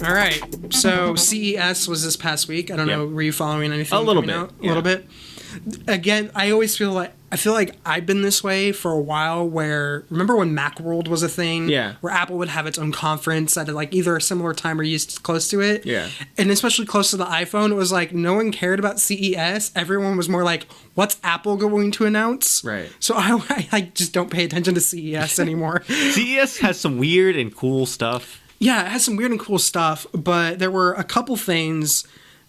All right. So CES was this past week. I don't know. Were you following anything? A little bit. A little bit. Again, I always feel like I've been this way for a while. Where remember when Macworld was a thing? Yeah. Where Apple would have its own conference at like either a similar time or used close to it. Yeah. And especially close to the iPhone, it was like no one cared about CES. Everyone was more like, "What's Apple going to announce?" Right. So I just don't pay attention to CES anymore. CES has some weird and cool stuff. Yeah, it has some weird and cool stuff, but there were a couple things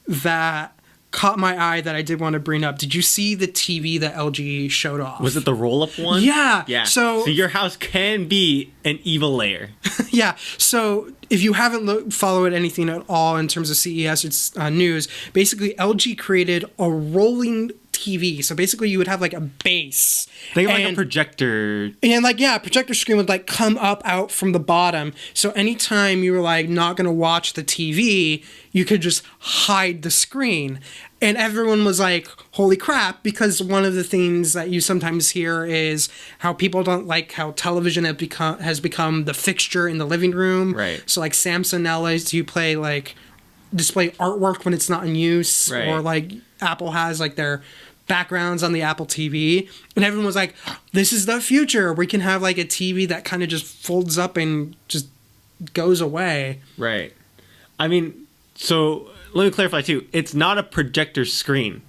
that caught my eye that I did want to bring up. Did you see the TV that LG showed off? Was it the roll-up one? Yeah. Yeah. So your house can be an evil layer. Yeah. So if you haven't followed anything at all in terms of CES, it's news. Basically, LG created a rolling TV. So basically, you would have like a base. Think of like a projector. And like, yeah, a projector screen would like come up out from the bottom. So anytime you were like not going to watch the TV, you could just hide the screen. And everyone was like, holy crap, because one of the things that you sometimes hear is how people don't like how television has become the fixture in the living room. Right. So like Samsung now lets you display artwork when it's not in use. Right. Or like Apple has like their backgrounds on the Apple TV, and everyone was like, this is the future. We can have like a TV that kind of just folds up and just goes away. Right. I mean, so let me clarify too. It's not a projector screen.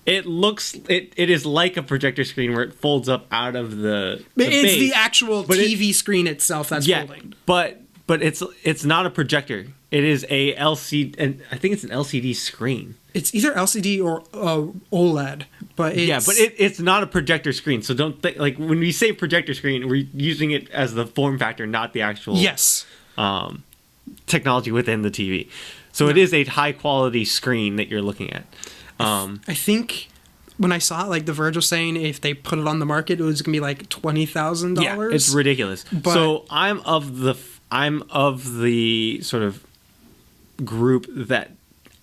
It is like a projector screen where it folds up out of the It's base. the actual TV screen itself that's folding. But it's not a projector. It is a LCD, and I think it's an LCD screen. It's either LCD or OLED, but it's not a projector screen. So don't think like when we say projector screen, we're using it as the form factor, not the actual technology within the TV. So it is a high quality screen that you're looking at. I think when I saw it, like The Verge was saying, if they put it on the market, it was gonna be like $20,000. Yeah, it's ridiculous. But so I'm of the sort of group that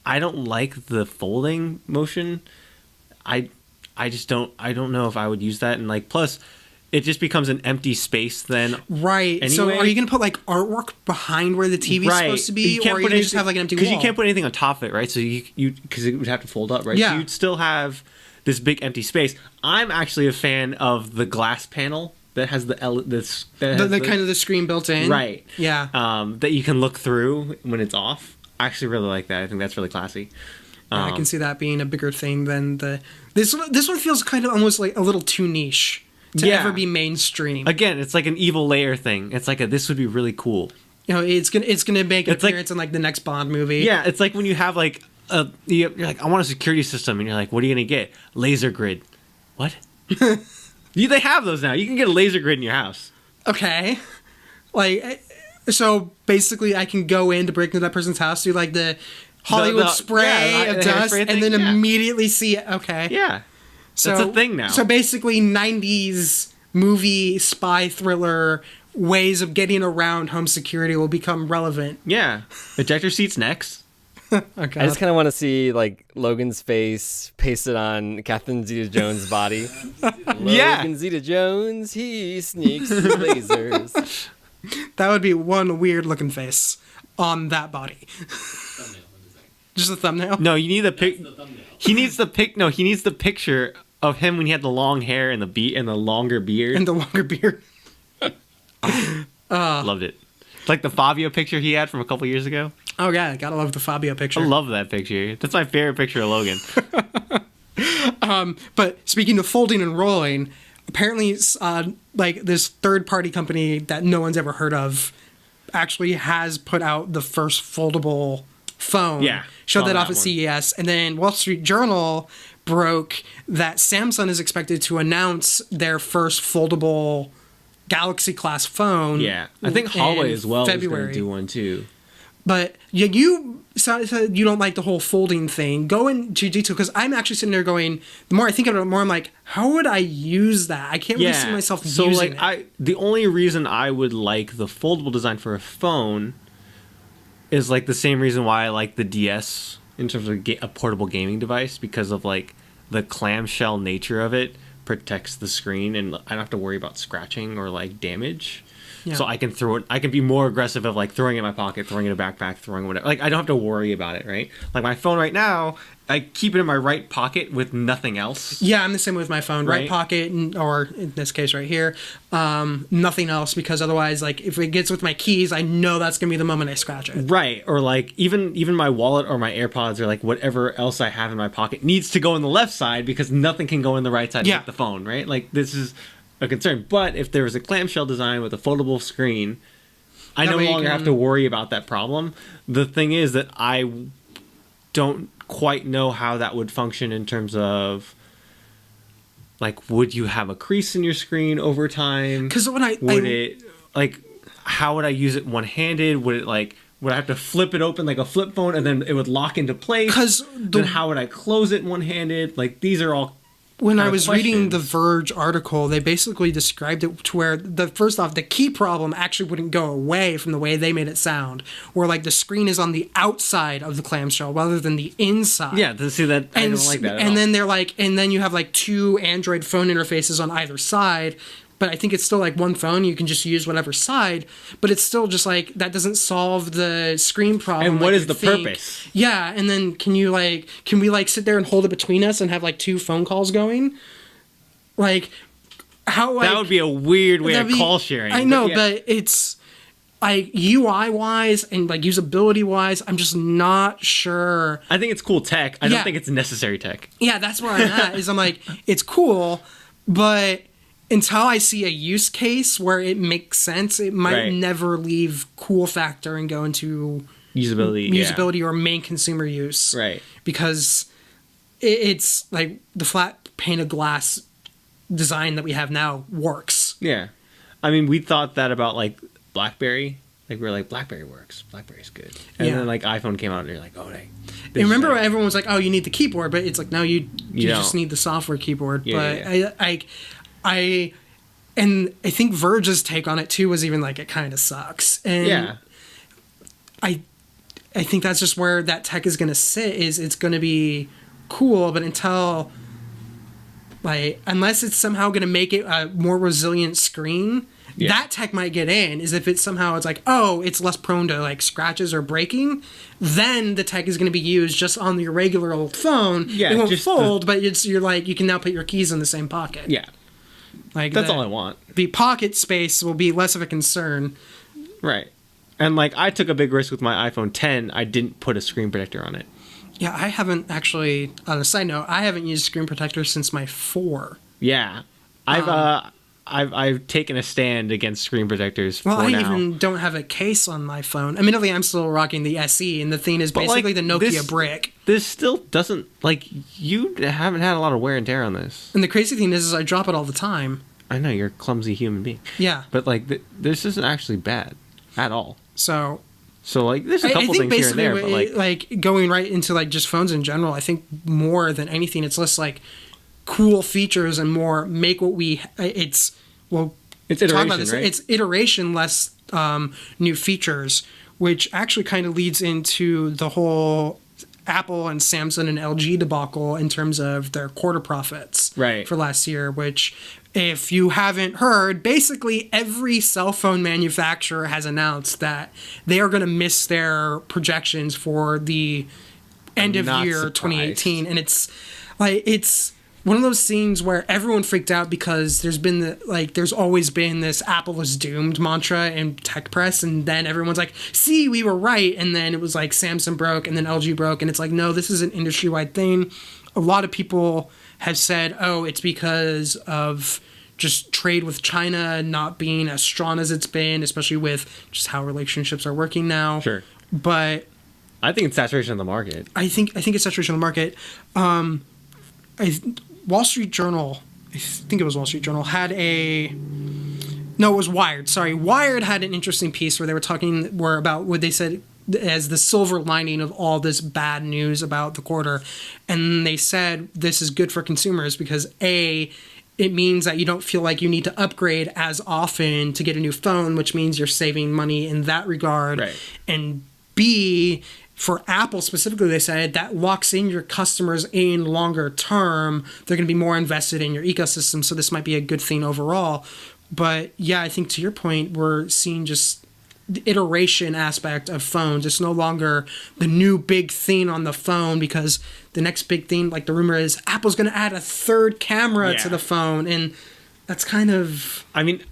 I don't like the folding motion. I don't know if I would use that, and like plus it just becomes an empty space then. Right. Anyway. So are you going to put like artwork behind where the TV is supposed to be, or are you going to just have like an empty wall? Because you can't put anything on top of it, right? So you because it would have to fold up, right? Yeah. So you'd still have this big empty space. I'm actually a fan of the glass panel that has the kind of the screen built in, right? Yeah. That you can look through when it's off. I actually really like that. I think that's really classy. I can see that being a bigger thing than this one feels kind of almost like a little too niche to ever be mainstream. Again, it's like an evil layer thing. It's like this would be really cool. You know, it's gonna make an appearance in like the next Bond movie. Yeah, it's like when you have like you're like, I want a security system, and you're like, what are you gonna get? Laser grid. What? They have those now. You can get a laser grid in your house. Okay. Like, so basically, I can go in to break into that person's house, do like the Hollywood spray of dust, and then immediately see it. Okay. Yeah. So, that's a thing now. So basically, 90s movie spy thriller ways of getting around home security will become relevant. Yeah. Ejector seats next. Okay. I just kind of want to see like Logan's face pasted on Catherine Zeta-Jones' body. Logan Zeta-Jones, he sneaks through lasers. That would be one weird looking face on that body. Just a thumbnail? No, you need the pic. He needs the pic. No, he needs the picture of him when he had the long hair and the longer beard. And the longer beard. Loved it. It's like the Fabio picture he had from a couple years ago. Oh yeah, gotta love the Fabio picture. I love that picture. That's my favorite picture of Logan. But speaking of folding and rolling, apparently, like this third-party company that no one's ever heard of actually has put out the first foldable phone. Yeah, showed that off at CES, and then Wall Street Journal broke that Samsung is expected to announce their first foldable Galaxy class phone. Yeah, I think Huawei as well is February. going to do one too. But you said you don't like the whole folding thing. Go into detail, because I'm actually sitting there going, the more I think about it, the more I'm like, how would I use that? I can't really see myself using it. The only reason I would like the foldable design for a phone is like the same reason why I like the DS in terms of a portable gaming device, because of like the clamshell nature of it protects the screen, and I don't have to worry about scratching or like damage. Yeah. So I can throw it. I can be more aggressive of like throwing it in my pocket, throwing it in a backpack, throwing whatever. Like I don't have to worry about it, right? Like my phone right now, I keep it in my right pocket with nothing else. Yeah, I'm the same with my phone. Right pocket, or in this case right here, nothing else, because otherwise, like, if it gets with my keys, I know that's going to be the moment I scratch it. Right, or like even my wallet or my AirPods or like whatever else I have in my pocket needs to go in the left side because nothing can go in the right side of the phone, right? Like, this is a concern. But if there was a clamshell design with a foldable screen, I no longer have to worry about that problem. The thing is that I don't quite know how that would function in terms of, like, would you have a crease in your screen over time? Because when how would I use it one-handed? Would I have to flip it open like a flip phone and then it would lock into place? Because then how would I close it one-handed? Like, these are all when I was reading the Verge article, they basically described it to where first off, the key problem actually wouldn't go away from the way they made it sound, where like the screen is on the outside of the clamshell rather than the inside. Yeah, to see that, I don't like that at all. Then they're like, and then you have like two Android phone interfaces on either side. But I think it's still like one phone. You can just use whatever side. But it's still just like, that doesn't solve the screen problem. And what is the purpose? Yeah. And then can we like sit there and hold it between us and have like two phone calls going? Like, how? Like, that would be a weird way of call sharing. I know, but it's like UI wise and like usability wise, I'm just not sure. I think it's cool tech. I don't think it's necessary tech. Yeah, that's where I'm at. Is I'm like, it's cool, but until I see a use case where it makes sense, it might never leave cool factor and go into usability or main consumer use. Right. Because it's like the flat pane of glass design that we have now works. Yeah. I mean, we thought that about like BlackBerry. Like, we were like, BlackBerry works. BlackBerry's good. And then like iPhone came out and you're like, oh, dang. And remember, everyone was like, oh, you need the keyboard, but it's like, no, you just need the software keyboard. And I think Verge's take on it too was even like, it kind of sucks. And I think that's just where that tech is going to sit. Is it's going to be cool, but until like, unless it's somehow going to make it a more resilient screen, that tech might get in. Is if it's somehow it's like, oh, it's less prone to like scratches or breaking, then the tech is going to be used just on your regular old phone. Yeah, it won't fold, but you're like, you can now put your keys in the same pocket. Yeah. Like, that's all I want. The pocket space will be less of a concern. Right. And like, I took a big risk with my iPhone 10. I didn't put a screen protector on it. Yeah, I haven't actually, on a side note, I haven't used screen protector since my 4. Yeah. I've taken a stand against screen protectors. Well, I even don't have a case on my phone. Admittedly, I'm still rocking the SE, and the thing is basically the Nokia brick. This still doesn't, like, you haven't had a lot of wear and tear on this. And the crazy thing is I drop it all the time. I know, you're a clumsy human being. Yeah. But, like, this isn't actually bad at all. So like, there's a couple things here and there, but, like, going right into, like, just phones in general, I think more than anything, it's less, like, cool features and more make what it's iteration, right? It's iteration, less new features, which actually kind of leads into the whole Apple and Samsung and LG debacle in terms of their quarter profits for last year, which, if you haven't heard, basically every cell phone manufacturer has announced that they are going to miss their projections for the end of year 2018. And it's one of those things where everyone freaked out because there's always been this Apple is doomed mantra in tech press, and then everyone's like, see, we were right, and then it was like Samsung broke and then LG broke, and it's like, no, this is an industry-wide thing. A lot of people have said, oh, it's because of just trade with China not being as strong as it's been, especially with just how relationships are working now. Sure. But I think it's saturation of the market. I think it's saturation of the market. Wall Street Journal, I think it was Wall Street Journal, had it was Wired. Sorry, Wired had an interesting piece where they were talking about what they said as the silver lining of all this bad news about the quarter. And they said this is good for consumers because A, it means that you don't feel like you need to upgrade as often to get a new phone, which means you're saving money in that regard. Right. And B, for Apple specifically, they said that locks in your customers in longer term. They're going to be more invested in your ecosystem, so this might be a good thing overall. But yeah, I think to your point, we're seeing just the iteration aspect of phones. It's no longer the new big thing on the phone, because the next big thing, like the rumor is, Apple's going to add a third camera to the phone, and that's kind of... I mean,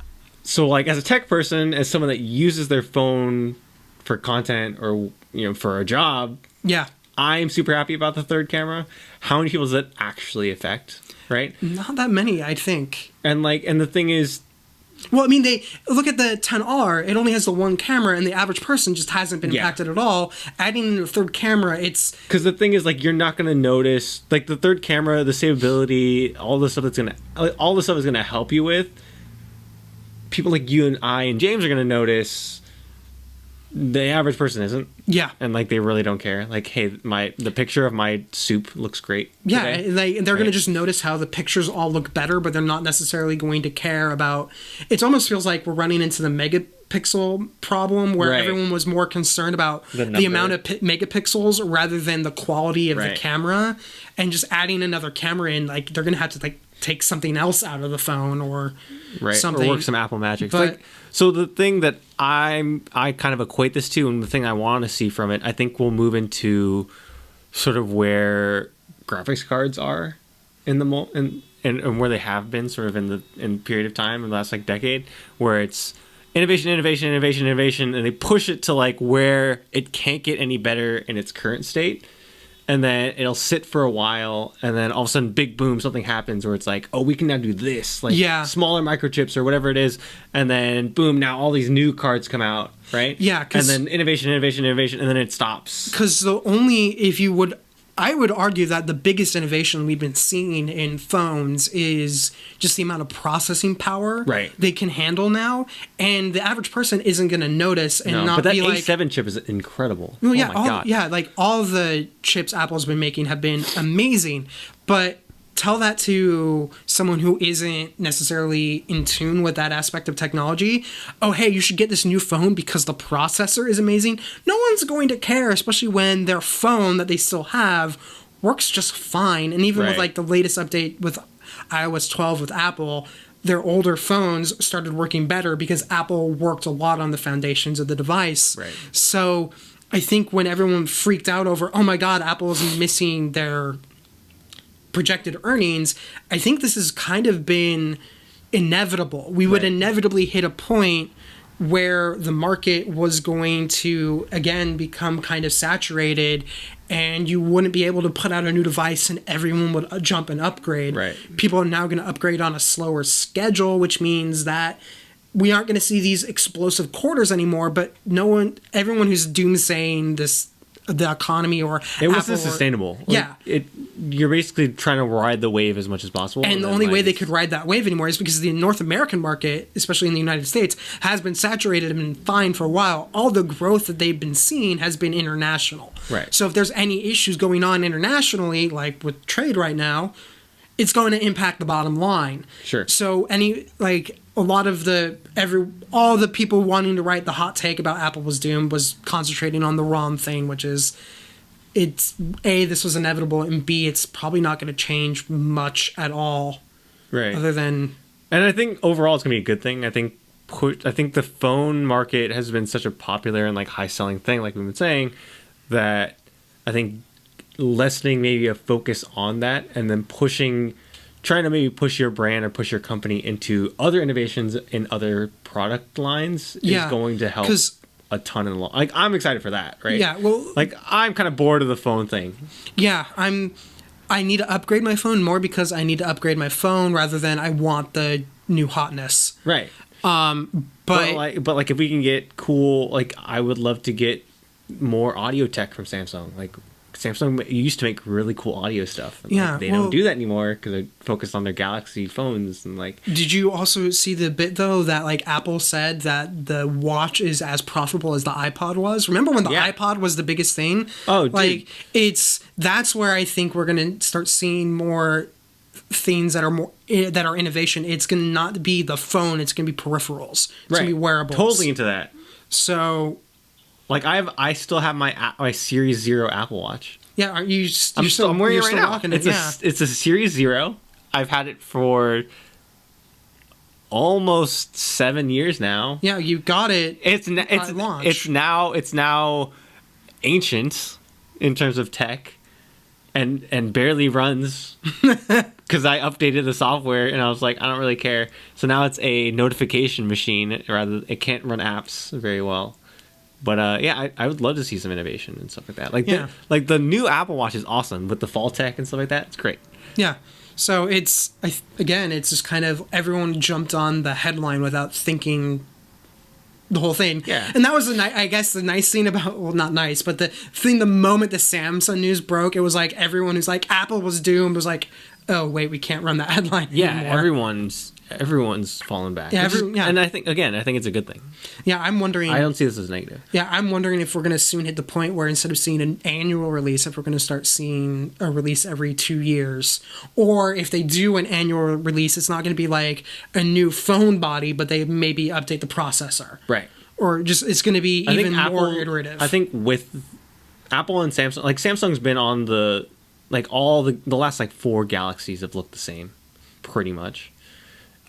so like as a tech person, as someone that uses their phone for content or, you know, for a job, I'm super happy about the third camera. How many people does it actually affect, right? Not that many, I think. And the thing is, well, I mean, they look at the 10R. It only has the one camera, and the average person just hasn't been impacted at all. Adding a third camera, it's... Because the thing is, like, you're not going to notice... Like, the third camera, the savability, all the stuff that's going to... All the stuff is going to help you with. People like you and I and James are going to notice. The average person isn't. Yeah. And, like, they really don't care. Like, hey, the picture of my soup looks great today. Yeah, they're going to just notice how the pictures all look better, but they're not necessarily going to care about... It almost feels like we're running into the megapixel problem, where everyone was more concerned about the amount of megapixels rather than the quality of the camera. And just adding another camera in, like, they're going to have to, like, take something else out of the phone or something. Or work some Apple magic. But, like, so the thing that I kind of equate this to, and the thing I want to see from it, I think we'll move into sort of where graphics cards are in the and where they have been sort of in period of time in the last like decade, where it's innovation, and they push it to like where it can't get any better in its current state. And then it'll sit for a while, and then all of a sudden, big boom, something happens where it's like, oh, we can now do this, like smaller microchips or whatever it is, and then boom, now all these new cards come out, right? Yeah, and then innovation, and then it stops. Because I would argue that the biggest innovation we've been seeing in phones is just the amount of processing power they can handle now, and the average person isn't going to notice and not be like... But that A7 chip is incredible. Well, oh my God. Yeah, like all the chips Apple's been making have been amazing, but tell that to someone who isn't necessarily in tune with that aspect of technology. Oh, hey, you should get this new phone because the processor is amazing. No one's going to care, especially when their phone that they still have works just fine. And even with like the latest update with iOS 12 with Apple, their older phones started working better because Apple worked a lot on the foundations of the device. So I think when everyone freaked out over, oh my God, Apple is missing their projected earnings, I think this has kind of been inevitable. We would inevitably hit a point where the market was going to again become kind of saturated, and you wouldn't be able to put out a new device and everyone would jump and upgrade. People are now going to upgrade on a slower schedule, which means that we aren't going to see these explosive quarters anymore, but everyone who's doomsaying the economy or it wasn't sustainable. You're basically trying to ride the wave as much as possible. And the only way they could ride that wave anymore is because the North American market, especially in the United States, has been saturated and been fine for a while. All the growth that they've been seeing has been international. So if there's any issues going on internationally, like with trade right now, it's going to impact the bottom line. So all the people wanting to write the hot take about Apple was doomed was concentrating on the wrong thing, which is this was inevitable, and B, it's probably not going to change much at all. Other than... And I think overall it's going to be a good thing. I think the phone market has been such a popular and like high selling thing, like we've been saying, that I think lessening maybe a focus on that and then trying to maybe push your brand or push your company into other innovations in other product lines is going to help a ton in the long. Like, I'm excited for that, right? Yeah, well, like I'm kind of bored of the phone thing. Yeah, I need to upgrade my phone more because I need to upgrade my phone rather than I want the new hotness. But like if we can get cool, like I would love to get more audio tech from Samsung. Like Samsung used to make really cool audio stuff. And they don't do that anymore because they're focused on their Galaxy phones and like. Did you also see the bit though that like Apple said that the watch is as profitable as the iPod was? Remember when the iPod was the biggest thing? Oh, dude. Like that's where I think we're gonna start seeing more things that are innovation. It's gonna not be the phone. It's gonna be peripherals. It's gonna be wearables. Totally into that. So. Like I still have my Series 0 Apple Watch. Yeah, I'm wearing it right now. Rocking it's a Series 0. I've had it for almost 7 years now. Yeah, you got it. It's launch. it's now ancient in terms of tech, and barely runs because I updated the software and I was like, I don't really care. So now it's a notification machine rather. It can't run apps very well. But yeah, I would love to see some innovation and stuff like that. Like the new Apple Watch is awesome with the fall tech and stuff like that. It's great. Yeah. So it's just kind of everyone jumped on the headline without thinking the whole thing. Yeah. And that was I guess the nice thing about, well, not nice, but the moment the Samsung news broke, it was like everyone who's like Apple was doomed was like, oh wait, we can't run that headline anymore. Everyone's fallen back. Yeah, and I think it's a good thing. Yeah, I'm wondering. I don't see this as negative. Yeah, I'm wondering if we're going to soon hit the point where instead of seeing an annual release, if we're going to start seeing a release every 2 years, or if they do an annual release, it's not going to be like a new phone body, but they maybe update the processor, right? Or just it's going to be even more iterative. I think with Apple and Samsung, like Samsung's been on the last like 4 Galaxies have looked the same, pretty much.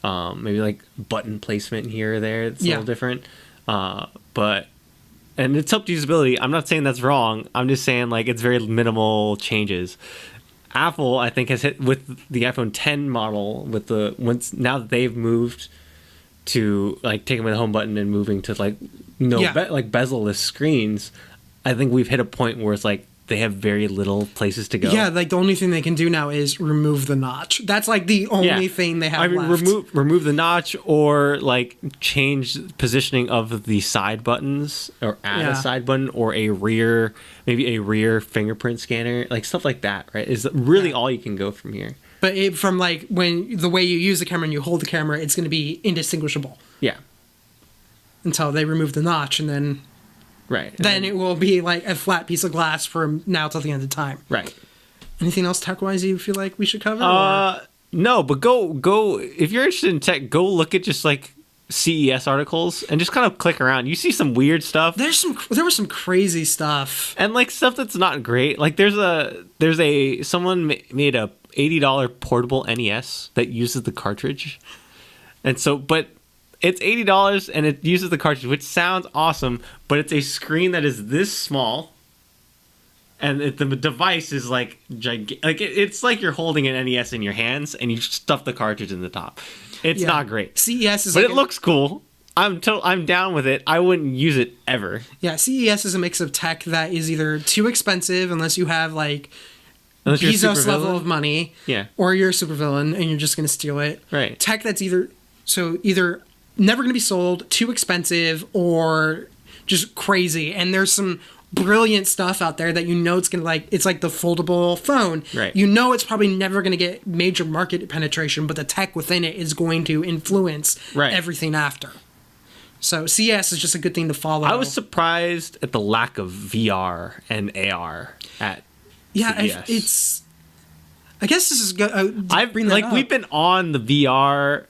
Maybe like button placement here or there. It's a little different. But it's up to usability. I'm not saying that's wrong. I'm just saying like it's very minimal changes. Apple, I think, has hit with the iPhone 10 model now that they've moved to like taking away the home button and moving to like bezel-less screens. I think we've hit a point where it's like they have very little places to go. Yeah, like the only thing they can do now is remove the notch. That's like the only thing they have left. Remove the notch or like change positioning of the side buttons or add a side button or maybe a rear fingerprint scanner, like stuff like that, right? Is really all you can go from here. But from like when the way you use the camera and you hold the camera, it's going to be indistinguishable. Yeah. Until they remove the notch and then... Right. Then it will be like a flat piece of glass from now till the end of time. Right. Anything else tech-wise you feel like we should cover? No, but go if you're interested in tech, go look at just like CES articles and just kind of click around. You see some weird stuff. There was some crazy stuff. And like stuff that's not great. Like someone made a $80 portable NES that uses the cartridge. And so it's $80 and it uses the cartridge, which sounds awesome, but it's a screen that is this small, and the device is like gigantic. Like it's like you're holding an NES in your hands and you stuff the cartridge in the top. It's not great. CES is, but it looks cool. I'm down with it. I wouldn't use it ever. Yeah, CES is a mix of tech that is either too expensive unless you have like Unless Bezos level of money, or you're a supervillain and you're just going to steal it. Right. Tech that's either never going to be sold, too expensive, or just crazy. And there's some brilliant stuff out there that it's going to it's like the foldable phone. Right. It's probably never going to get major market penetration, but the tech within it is going to influence everything after. So CES is just a good thing to follow. I was surprised at the lack of VR and AR at CES. I guess this is good. We've been on the VR.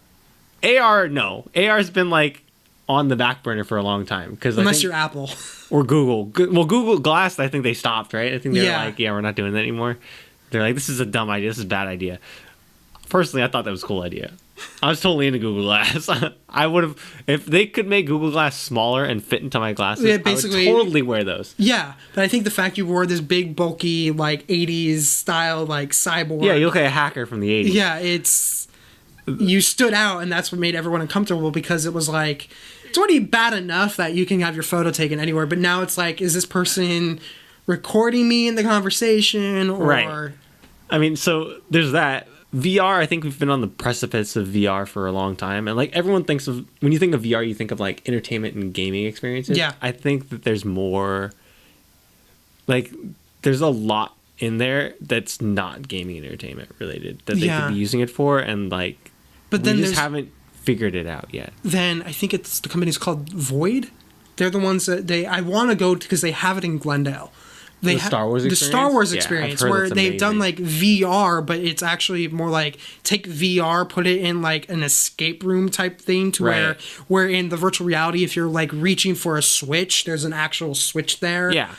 AR's been like on the back burner for a long time unless you're Apple or Google. Well, Google Glass, I think they stopped, right? I think they're like, we're not doing that anymore. They're like, this is a dumb idea. This is a bad idea. Personally, I thought that was a cool idea. I was totally into Google Glass. I would have, if they could make Google Glass smaller and fit into my glasses, I would totally wear those. Yeah, but I think the fact you wore this big, bulky, like 80s style, like cyborg. Yeah, you look like a hacker from the 80s. Yeah, you stood out, and that's what made everyone uncomfortable because it was like, it's already bad enough that you can have your photo taken anywhere, but now it's like, is this person recording me in the conversation? Or... Right. I mean, so there's that. VR, I think we've been on the precipice of VR for a long time. And like everyone thinks of, when you think of VR, you think of like entertainment and gaming experiences. Yeah. I think that there's more, like, there's a lot in there that's not gaming and entertainment related that they could be using it for. And like, but then we just haven't figured it out yet. Then I think the company's called Void. They're the ones that I want to go to because they have it in Glendale. The Star Wars experience where they've done like VR, but it's actually more like take VR, put it in like an escape room type thing to where in the virtual reality, if you're like reaching for a switch, there's an actual switch there. Yeah.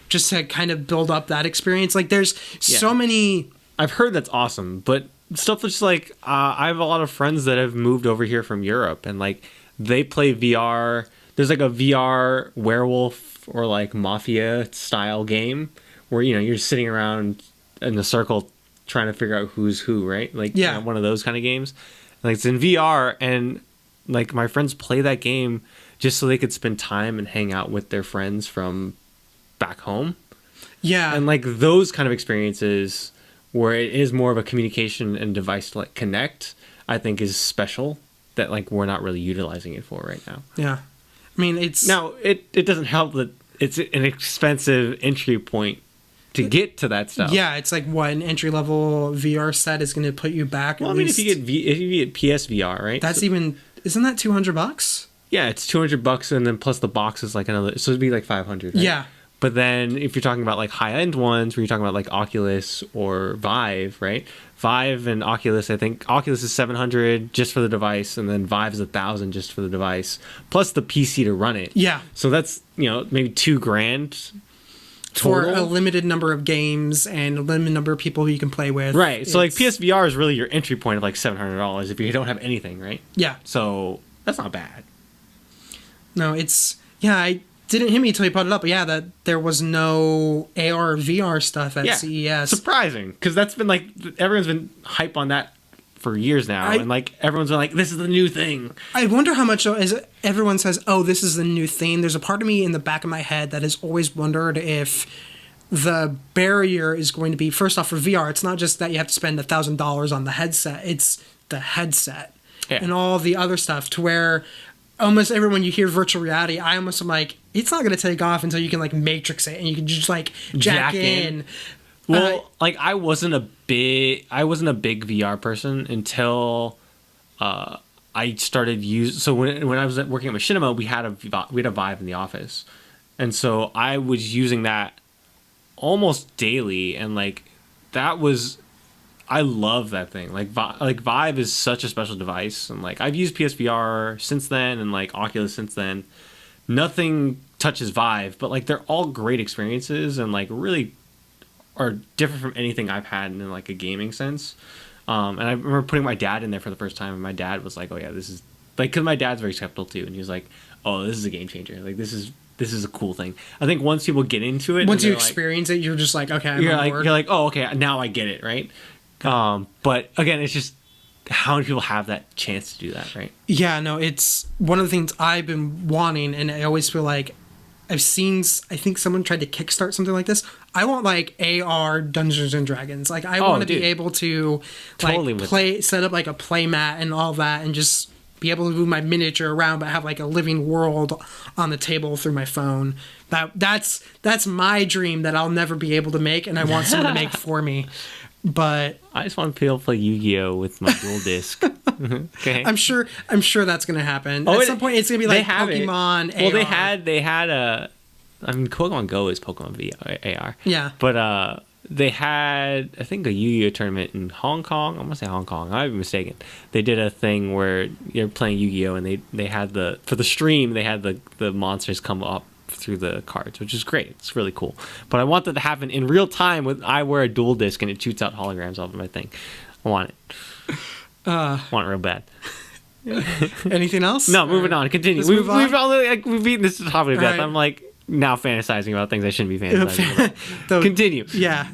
Just to kind of build up that experience. Like there's so many. I've heard that's awesome, but stuff that's like I have a lot of friends that have moved over here from Europe, and like they play VR. There's like a VR werewolf or like mafia style game where you're sitting around in a circle trying to figure out who's who, right? Like one of those kind of games. Like it's in VR, and like my friends play that game just so they could spend time and hang out with their friends from back home. Yeah. And like those kind of experiences where it is more of a communication and device to like connect, I think is special that like we're not really utilizing it for right now. Yeah. I mean, it doesn't help that it's an expensive entry point to get to that stuff. Yeah, it's like what an entry level VR set is going to put you back. Well, I mean, if you get PSVR, right? That's isn't that $200? Yeah, it's $200, and then plus the box is like another, so it'd be like $500. Right? Yeah. But then if you're talking about like high-end ones, where you're talking about like Oculus or Vive, right? Vive and Oculus, I think Oculus is $700 just for the device, and then Vive is $1,000 just for the device, plus the PC to run it. Yeah. So that's maybe $2,000 for a limited number of games and a limited number of people who you can play with. Right. So like PSVR is really your entry point of like $700 if you don't have anything, right? Yeah. So that's not bad. No, I didn't hit me until you put it up, but yeah, that there was no AR VR stuff at CES. Surprising, because that's been like everyone's been hype on that for years now, and like everyone's been like, this is the new thing. I wonder how much as everyone says, oh, this is the new thing. There's a part of me in the back of my head that has always wondered if the barrier is going to be, first off, for VR, it's not just that you have to spend $1,000 on the headset, it's the headset and all the other stuff, to where almost everyone you hear virtual reality, I almost am like, it's not going to take off until you can like matrix it and you can just like jack in. Well, like I wasn't a big VR person until I started so when I was working at Machinima, we had a Vive in the office, and so I was using that almost daily, and like that was. I love that thing. Like Vive is such a special device, and like I've used PSVR since then, and like Oculus since then. Nothing touches Vive, but like they're all great experiences, and like really are different from anything I've had in like a gaming sense. And I remember putting my dad in there for the first time, and my dad was like, "Oh yeah, this is like," because my dad's very skeptical too, and he was like, "Oh, this is a game changer. Like this is a cool thing." I think once people get into it, once you experience it, you're just like, okay, you're like, oh, okay, now I get it, right? But again, it's just how many people have that chance to do that, right? Yeah, no, it's one of the things I've been wanting, and I always feel like I think someone tried to kickstart something like this. I want like AR Dungeons and Dragons. Like I want to be able to like set up like a play mat and all that, and just be able to move my miniature around, but have like a living world on the table through my phone. That's my dream that I'll never be able to make, and I want someone to make for me. But I just want to be able to play Yu-Gi-Oh with my dual disc. Okay, I'm sure that's gonna happen at some point. It's gonna be like Pokemon. Well, they had a. I mean, Pokemon Go is Pokemon VR, AR. Yeah, but they had, I think, a Yu-Gi-Oh tournament in Hong Kong. I'm gonna say Hong Kong. I might be mistaken. They did a thing where you're playing Yu-Gi-Oh, and they had for the stream they had the monsters come up through the cards, which is great. It's really cool. But I want that to happen in real time. I wear a dual disc and it shoots out holograms off of my thing. I want it. Want it real bad. Anything else? No, moving on. Continue. We've beaten this topic to death. I'm like now fantasizing about things I shouldn't be fantasizing about. Continue. Yeah.